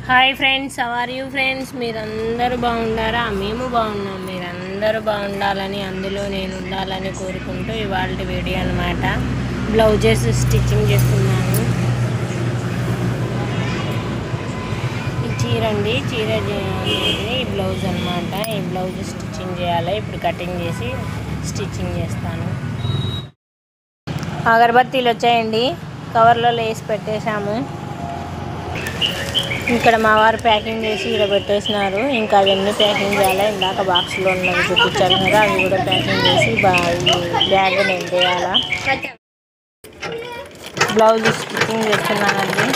Hi friends, how are you friends? మీరందరూ బాగుండారా? మేము బాగున్నాం. మీరందరూ బాగుండాలని, అందులో నేను ఉండాలని కోరుకుంటూ ఇవాళ వీడియో అనమాట. బ్లౌజెస్ స్టిచ్చింగ్ చేస్తున్నాను. ఈ చీర అండి, చీర ఈ బ్లౌజ్ అనమాట. ఈ బ్లౌజ్ స్టిచ్చింగ్ చేయాలి. ఇప్పుడు కటింగ్ చేసి స్టిచ్చింగ్ చేస్తాను. అగరబత్తీలు వచ్చాయండి, కవర్లో వేసి పెట్టేశాము. ఇక్కడ మా వారు ప్యాకింగ్ చేసి ఇక్కడ పెట్టేసినారు. ఇంకా అవన్నీ ప్యాకింగ్ చేయాలి. ఇందాక బాక్స్లో ఉన్నవి చూపించాను కదా, అవి కూడా ప్యాకింగ్ చేసి బ్యాగ్ నేను చేయాలా. బ్లౌజ్ స్టిచ్చింగ్ చేస్తున్నానండి.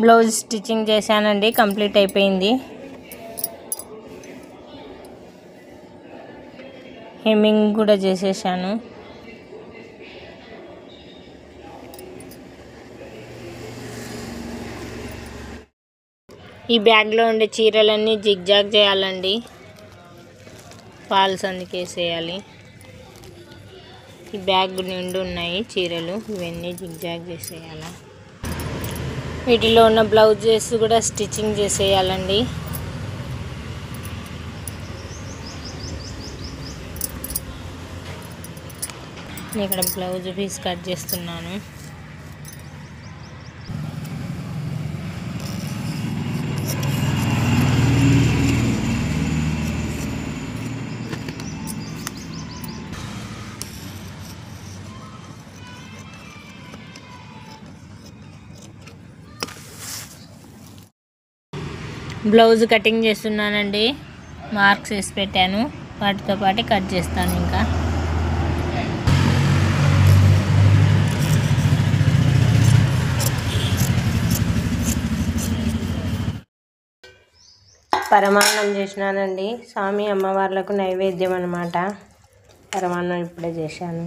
బ్లౌజ్ స్టిచ్చింగ్ చేశానండి, కంప్లీట్ అయిపోయింది. హెమ్మింగ్ కూడా చేసేసాను. ఈ బ్యాగ్లో ఉండే చీరలన్నీ జిగ్జాగ్ చేయాలండి. ఫాల్స్ అందుకేసేయాలి. ఈ బ్యాగ్ నిండు ఉన్నాయి చీరలు, ఇవన్నీ జిగ్జాగ్ చేసేయాలి. వీటిలో ఉన్న బ్లౌజెస్ కూడా స్టిచ్చింగ్ చేసేయాలండి. నేను ఇక్కడ బ్లౌజ్ పీస్ కట్ చేస్తున్నాను. బ్లౌజ్ కటింగ్ చేస్తున్నానండి. మార్క్స్ వేసి పెట్టాను, వాటితో పాటు కట్ చేస్తాను. ఇంకా పరమాన్నం చేసినానండి. స్వామి అమ్మవార్లకు నైవేద్యం అన్నమాట. పరమాన్నం ఇప్పుడే చేశాను.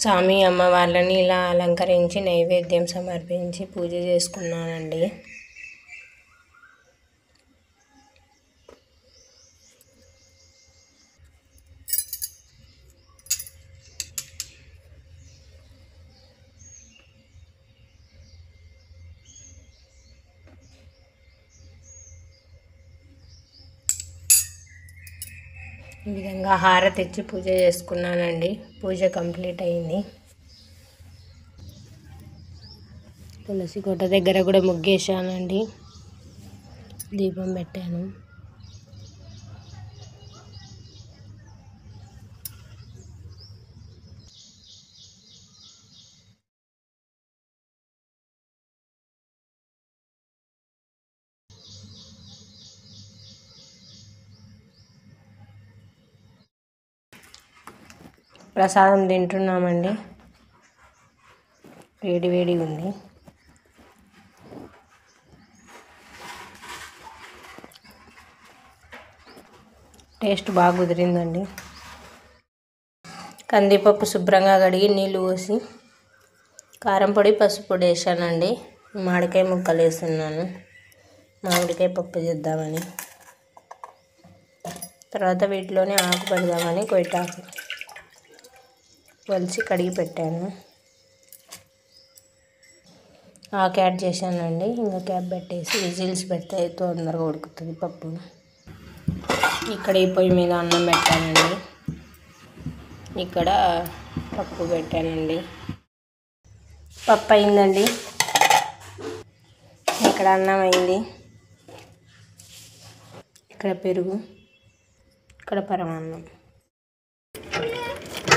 స్వామి అమ్మవార్లని ఇలా అలంకరించి నైవేద్యం సమర్పించి పూజ చేసుకున్నానండి. ఈ విధంగా హారతి ఇచ్చి పూజ చేసుకున్నానండి. పూజ కంప్లీట్ అయింది. తులసి కోట దగ్గర కూడా ముగ్గేసానండి, దీపం పెట్టాను. ప్రసాదం తింటున్నామండి. వేడి వేడిగా ఉంది. టేస్ట్ బాగా కుదిరిందండి. కందిపప్పు శుభ్రంగా కడిగి నీళ్ళు పోసి కారం పొడి, పసుపు పొడి వేసానండి. మామిడికాయ ముక్కలు వేస్తున్నాను, మామిడికాయ పప్పు చేద్దామని. తర్వాత వీటిలోనే ఆకు పెడదామని కొయ్యటాకు వలిచి కడిగి పెట్టాను. ఆకు యాడ్ చేశానండి. ఇంకా క్యాప్ పెట్టేసి విజిల్స్ పెడితే తొందరగా ఉడుకుతుంది పప్పు. ఇక్కడ ఈ పొయ్యి మీద అన్నం పెట్టానండి. ఇక్కడ పప్పు పెట్టానండి. పప్పు అయిందండి. ఇక్కడ అన్నం అయింది. ఇక్కడ పెరుగు, ఇక్కడ పరమాన్నం.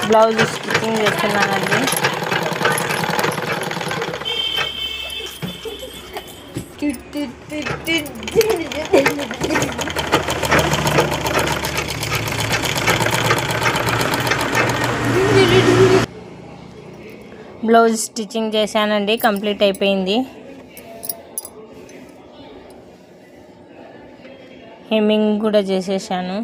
బ్లౌజ్ స్టిచ్చింగ్ చేస్తున్నానండి. బ్లౌజ్ స్టిచ్చింగ్ చేశానండి, కంప్లీట్ అయిపోయింది. హెమ్మింగ్ కూడా చేసేసాను.